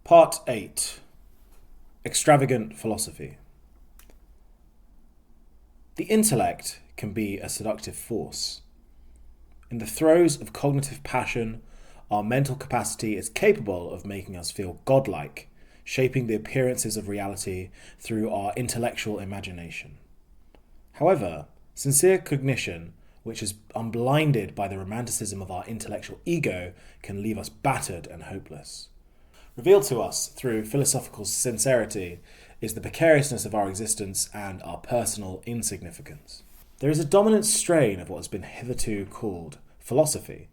Part 8. Extravagant Philosophy. The intellect can be a seductive force. In the throes of cognitive passion, our mental capacity is capable of making us feel godlike, shaping the appearances of reality through our intellectual imagination. However, sincere cognition, which is unblinded by the romanticism of our intellectual ego, can leave us battered and hopeless. Revealed to us through philosophical sincerity is the precariousness of our existence and our personal insignificance. There is a dominant strain of what has been hitherto called philosophy,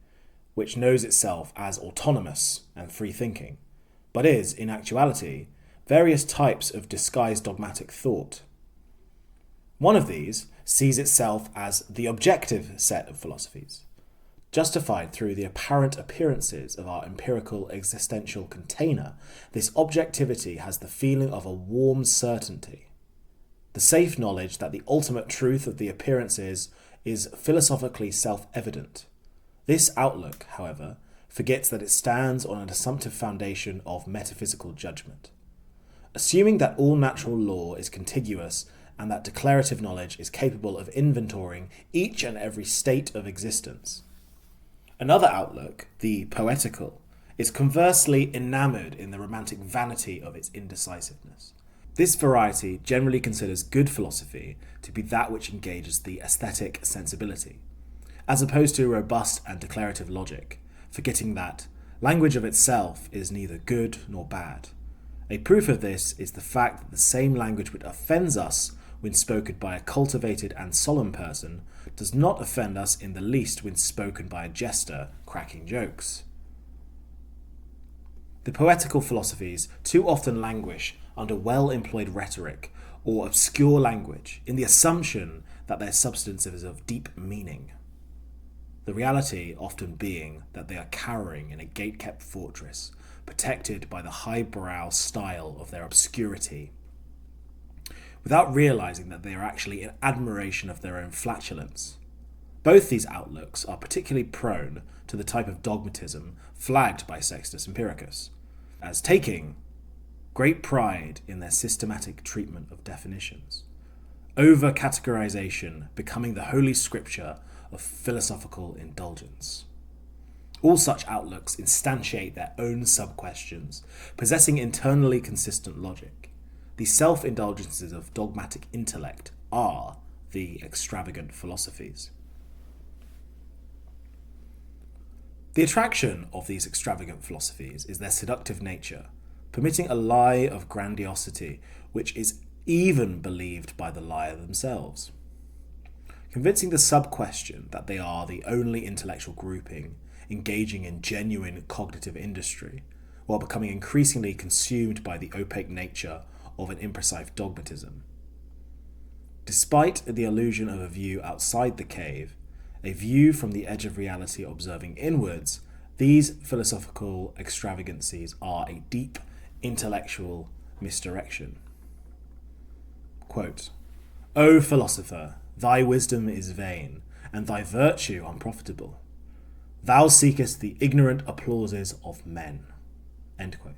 which knows itself as autonomous and free-thinking, but is, in actuality, various types of disguised dogmatic thought. One of these sees itself as the objective set of philosophies, justified through the apparent appearances of our empirical existential container. This objectivity has the feeling of a warm certainty, the safe knowledge that the ultimate truth of the appearances is philosophically self-evident. This outlook, however, forgets that it stands on an assumptive foundation of metaphysical judgment. Assuming that all natural law is contiguous and that declarative knowledge is capable of inventorying each and every state of existence. Another outlook, the poetical, is conversely enamoured in the romantic vanity of its indecisiveness. This variety generally considers good philosophy to be that which engages the aesthetic sensibility, as opposed to robust and declarative logic, forgetting that language of itself is neither good nor bad. A proof of this is the fact that the same language which offends us when spoken by a cultivated and solemn person does not offend us in the least when spoken by a jester cracking jokes. The poetical philosophies too often languish under well-employed rhetoric or obscure language in the assumption that their substance is of deep meaning, the reality often being that they are cowering in a gate-kept fortress, protected by the highbrow style of their obscurity, without realizing that they are actually in admiration of their own flatulence. Both these outlooks are particularly prone to the type of dogmatism flagged by Sextus Empiricus, as taking great pride in their systematic treatment of definitions, over-categorization becoming the holy scripture of philosophical indulgence. All such outlooks instantiate their own sub-questions, possessing internally consistent logic. The self-indulgences of dogmatic intellect are the extravagant philosophies. The attraction of these extravagant philosophies is their seductive nature, permitting a lie of grandiosity which is even believed by the liar themselves. Convincing the sub-question that they are the only intellectual grouping engaging in genuine cognitive industry, while becoming increasingly consumed by the opaque nature of an imprecise dogmatism. Despite the illusion of a view outside the cave, a view from the edge of reality observing inwards, these philosophical extravagancies are a deep intellectual misdirection. Quote, "O philosopher, thy wisdom is vain, and thy virtue unprofitable. Thou seekest the ignorant applauses of men." End quote.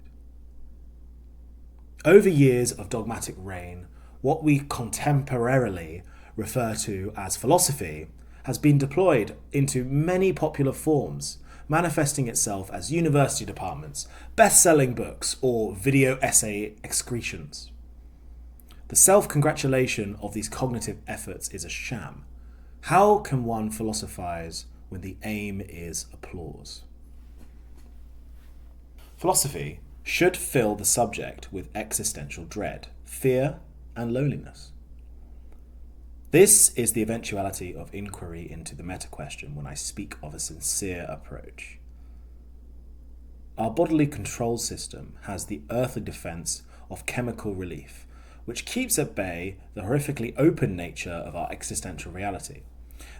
Over years of dogmatic reign, what we contemporarily refer to as philosophy has been deployed into many popular forms, manifesting itself as university departments, best-selling books, or video essay excretions. The self-congratulation of these cognitive efforts is a sham. How can one philosophize when the aim is applause? Philosophy should fill the subject with existential dread, fear, and loneliness. This is the eventuality of inquiry into the meta-question when I speak of a sincere approach. Our bodily control system has the earthly defense of chemical relief, which keeps at bay the horrifically open nature of our existential reality.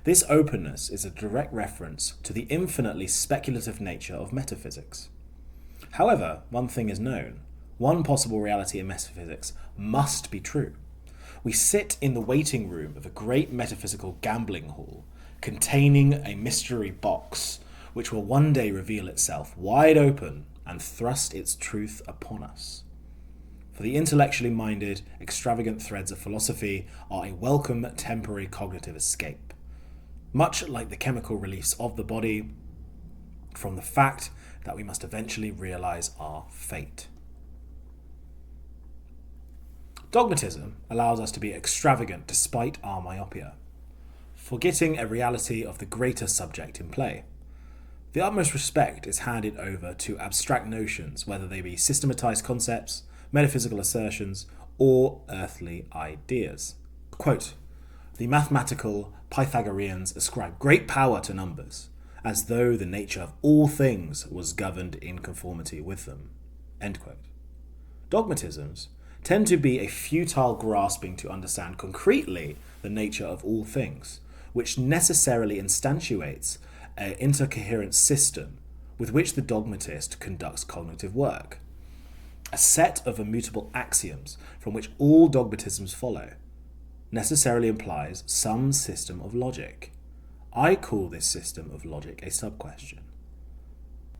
This openness is a direct reference to the infinitely speculative nature of metaphysics. However, one thing is known. One possible reality in metaphysics must be true. We sit in the waiting room of a great metaphysical gambling hall containing a mystery box which will one day reveal itself wide open and thrust its truth upon us. For the intellectually minded, extravagant threads of philosophy are a welcome temporary cognitive escape, much like the chemical release of the body from the fact that we must eventually realize our fate. Dogmatism allows us to be extravagant despite our myopia, forgetting a reality of the greater subject in play. The utmost respect is handed over to abstract notions, whether they be systematized concepts, metaphysical assertions, or earthly ideas. Quote, "The mathematical Pythagoreans ascribe great power to numbers, as though the nature of all things was governed in conformity with them." End quote. Dogmatisms tend to be a futile grasping to understand concretely the nature of all things, which necessarily instantiates an intercoherent system with which the dogmatist conducts cognitive work. A set of immutable axioms from which all dogmatisms follow necessarily implies some system of logic. I call this system of logic a sub-question.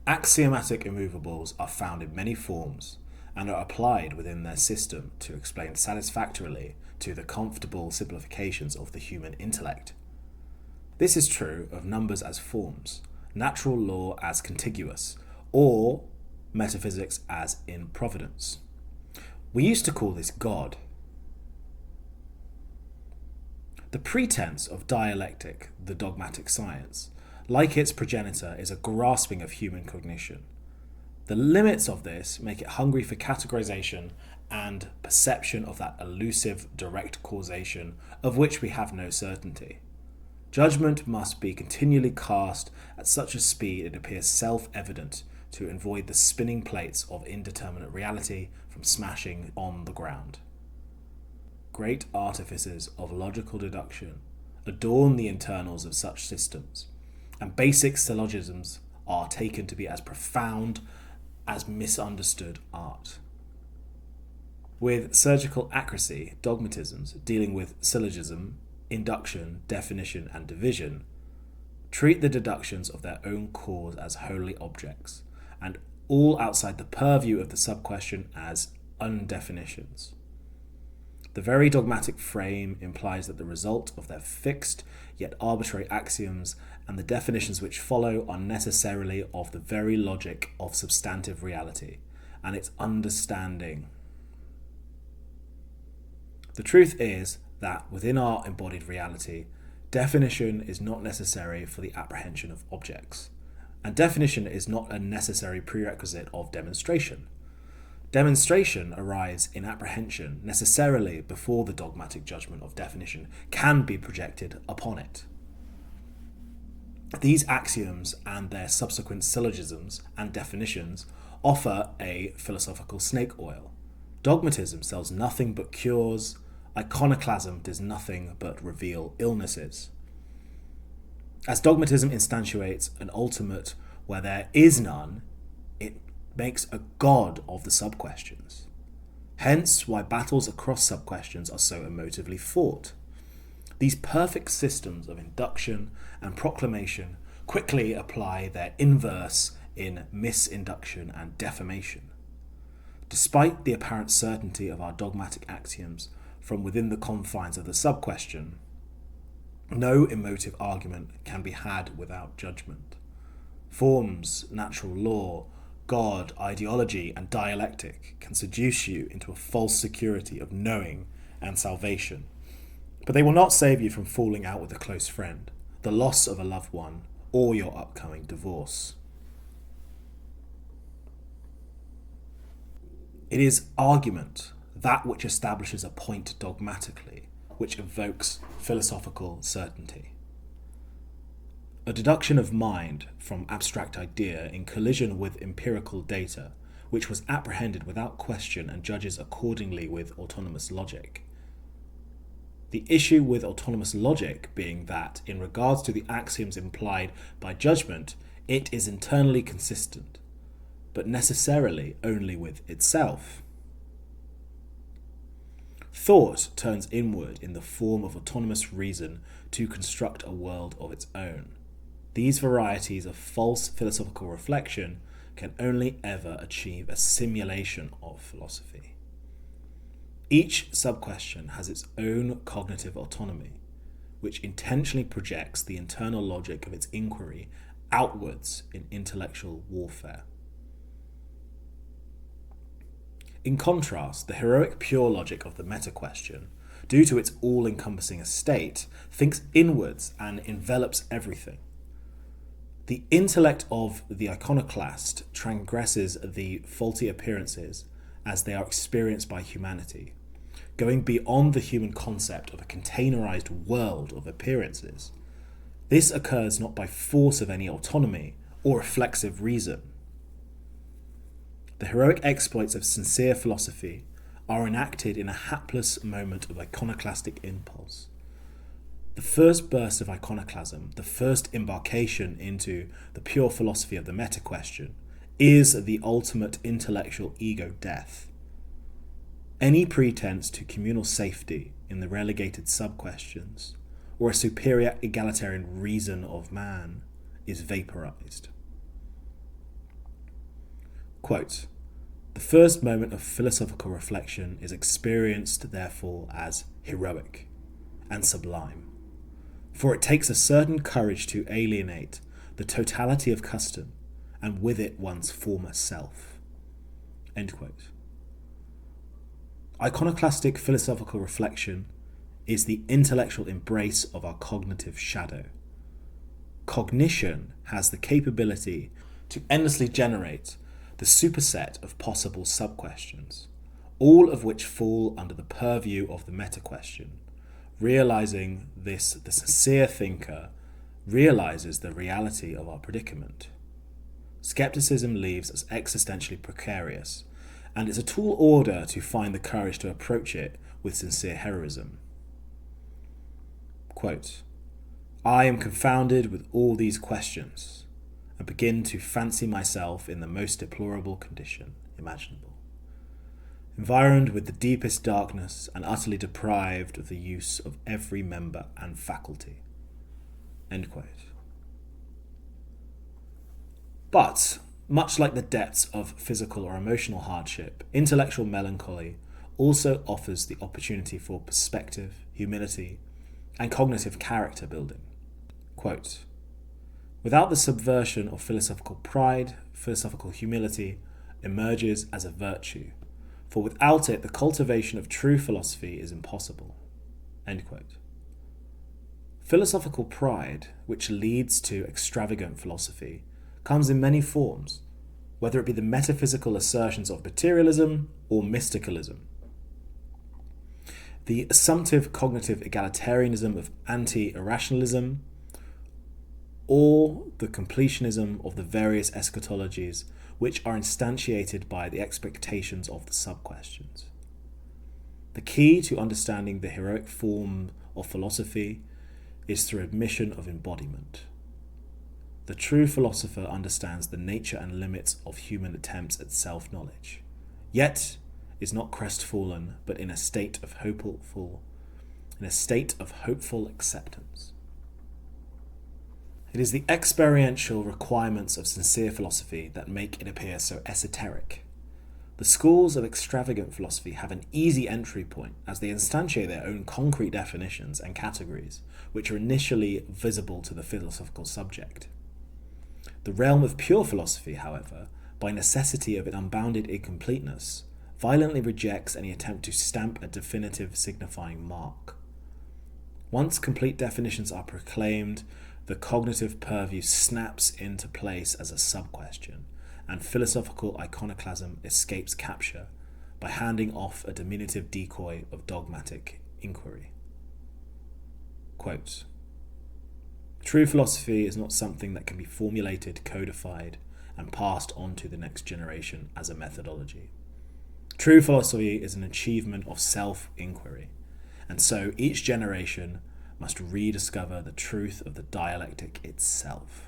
Axiomatic immovables are found in many forms and are applied within their system to explain satisfactorily to the comfortable simplifications of the human intellect. This is true of numbers as forms, natural law as contiguous, or metaphysics as in providence. We used to call this God. The pretense of dialectic, the dogmatic science, like its progenitor, is a grasping of human cognition. The limits of this make it hungry for categorization and perception of that elusive direct causation of which we have no certainty. Judgment must be continually cast at such a speed it appears self-evident to avoid the spinning plates of indeterminate reality from smashing on the ground. Great artifices of logical deduction adorn the internals of such systems, and basic syllogisms are taken to be as profound as misunderstood art. With surgical accuracy, dogmatisms dealing with syllogism, induction, definition, and division treat the deductions of their own cause as holy objects, and all outside the purview of the sub-question as undefinitions. The very dogmatic frame implies that the result of their fixed yet arbitrary axioms and the definitions which follow are necessarily of the very logic of substantive reality and its understanding. The truth is that within our embodied reality, definition is not necessary for the apprehension of objects, and definition is not a necessary prerequisite of demonstration. Demonstration arrives in apprehension necessarily before the dogmatic judgment of definition can be projected upon it. These axioms and their subsequent syllogisms and definitions offer a philosophical snake oil. Dogmatism sells nothing but cures. Iconoclasm does nothing but reveal illnesses. As dogmatism instantiates an ultimate where there is none, it makes a god of the sub-questions. Hence why battles across sub-questions are so emotively fought. These perfect systems of induction and proclamation quickly apply their inverse in misinduction and defamation. Despite the apparent certainty of our dogmatic axioms from within the confines of the sub-question, no emotive argument can be had without judgment. Forms, natural law, God, ideology, and dialectic can seduce you into a false security of knowing and salvation. But they will not save you from falling out with a close friend, the loss of a loved one, or your upcoming divorce. It is argument, that which establishes a point dogmatically, which evokes philosophical certainty. A deduction of mind from abstract idea in collision with empirical data, which was apprehended without question and judges accordingly with autonomous logic. The issue with autonomous logic being that, in regards to the axioms implied by judgment, it is internally consistent, but necessarily only with itself. Thought turns inward in the form of autonomous reason to construct a world of its own. These varieties of false philosophical reflection can only ever achieve a simulation of philosophy. Each sub-question has its own cognitive autonomy, which intentionally projects the internal logic of its inquiry outwards in intellectual warfare. In contrast, the heroic pure logic of the meta-question, due to its all-encompassing estate, thinks inwards and envelops everything. The intellect of the iconoclast transgresses the faulty appearances as they are experienced by humanity, going beyond the human concept of a containerized world of appearances. This occurs not by force of any autonomy or reflexive reason. The heroic exploits of sincere philosophy are enacted in a hapless moment of iconoclastic impulse. The first burst of iconoclasm, the first embarkation into the pure philosophy of the meta-question, is the ultimate intellectual ego death. Any pretense to communal safety in the relegated sub-questions, or a superior egalitarian reason of man, is vaporized. Quote, "The first moment of philosophical reflection is experienced, therefore, as heroic and sublime, for it takes a certain courage to alienate the totality of custom, and with it one's former self." End quote. Iconoclastic philosophical reflection is the intellectual embrace of our cognitive shadow. Cognition has the capability to endlessly generate the superset of possible sub-questions, all of which fall under the purview of the meta-question. Realizing this, the sincere thinker realizes the reality of our predicament. Skepticism leaves us existentially precarious, and it's a tall order to find the courage to approach it with sincere heroism. Quote, "I am confounded with all these questions, and begin to fancy myself in the most deplorable condition imaginable, environed with the deepest darkness and utterly deprived of the use of every member and faculty." End quote. But, much like the depths of physical or emotional hardship, intellectual melancholy also offers the opportunity for perspective, humility, and cognitive character building. Quote, "Without the subversion of philosophical pride, philosophical humility emerges as a virtue, for without it the cultivation of true philosophy is impossible." End quote. Philosophical pride, which leads to extravagant philosophy, comes in many forms, whether it be the metaphysical assertions of materialism or mysticalism. The assumptive cognitive egalitarianism of anti-irrationalism, or the completionism of the various eschatologies which are instantiated by the expectations of the sub-questions. The key to understanding the heroic form of philosophy is through admission of embodiment. The true philosopher understands the nature and limits of human attempts at self-knowledge, yet is not crestfallen, but in a state of hopeful acceptance. It is the experiential requirements of sincere philosophy that make it appear so esoteric. The schools of extravagant philosophy have an easy entry point, as they instantiate their own concrete definitions and categories, which are initially visible to the philosophical subject. The realm of pure philosophy, however, by necessity of its unbounded incompleteness, violently rejects any attempt to stamp a definitive signifying mark. Once complete definitions are proclaimed, the cognitive purview snaps into place as a sub-question, and philosophical iconoclasm escapes capture by handing off a diminutive decoy of dogmatic inquiry. Quote, "True philosophy is not something that can be formulated, codified, and passed on to the next generation as a methodology. True philosophy is an achievement of self-inquiry, and so each generation must rediscover the truth of the dialectic itself."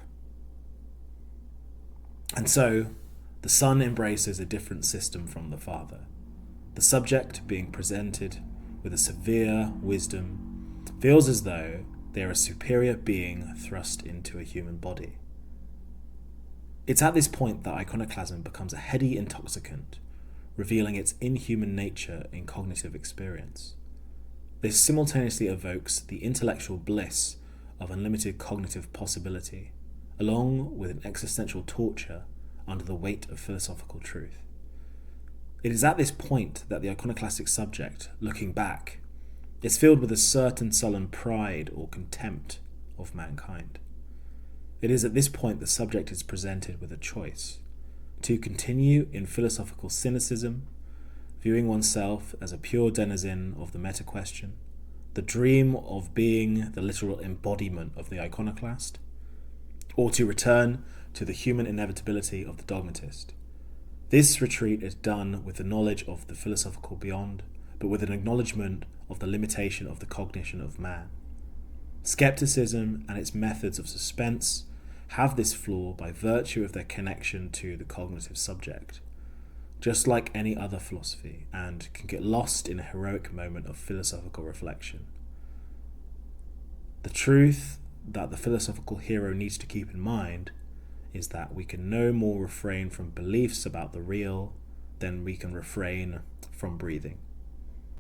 And so, the son embraces a different system from the father. The subject, being presented with a severe wisdom, feels as though they are a superior being thrust into a human body. It's at this point that iconoclasm becomes a heady intoxicant, revealing its inhuman nature in cognitive experience. This simultaneously evokes the intellectual bliss of unlimited cognitive possibility, along with an existential torture under the weight of philosophical truth. It is at this point that the iconoclastic subject, looking back, is filled with a certain sullen pride or contempt of mankind. It is at this point the subject is presented with a choice: to continue in philosophical cynicism, viewing oneself as a pure denizen of the meta-question, the dream of being the literal embodiment of the iconoclast, or to return to the human inevitability of the dogmatist. This retreat is done with the knowledge of the philosophical beyond, but with an acknowledgement of the limitation of the cognition of man. Skepticism and its methods of suspense have this flaw by virtue of their connection to the cognitive subject, just like any other philosophy, and can get lost in a heroic moment of philosophical reflection. The truth that the philosophical hero needs to keep in mind is that we can no more refrain from beliefs about the real than we can refrain from breathing.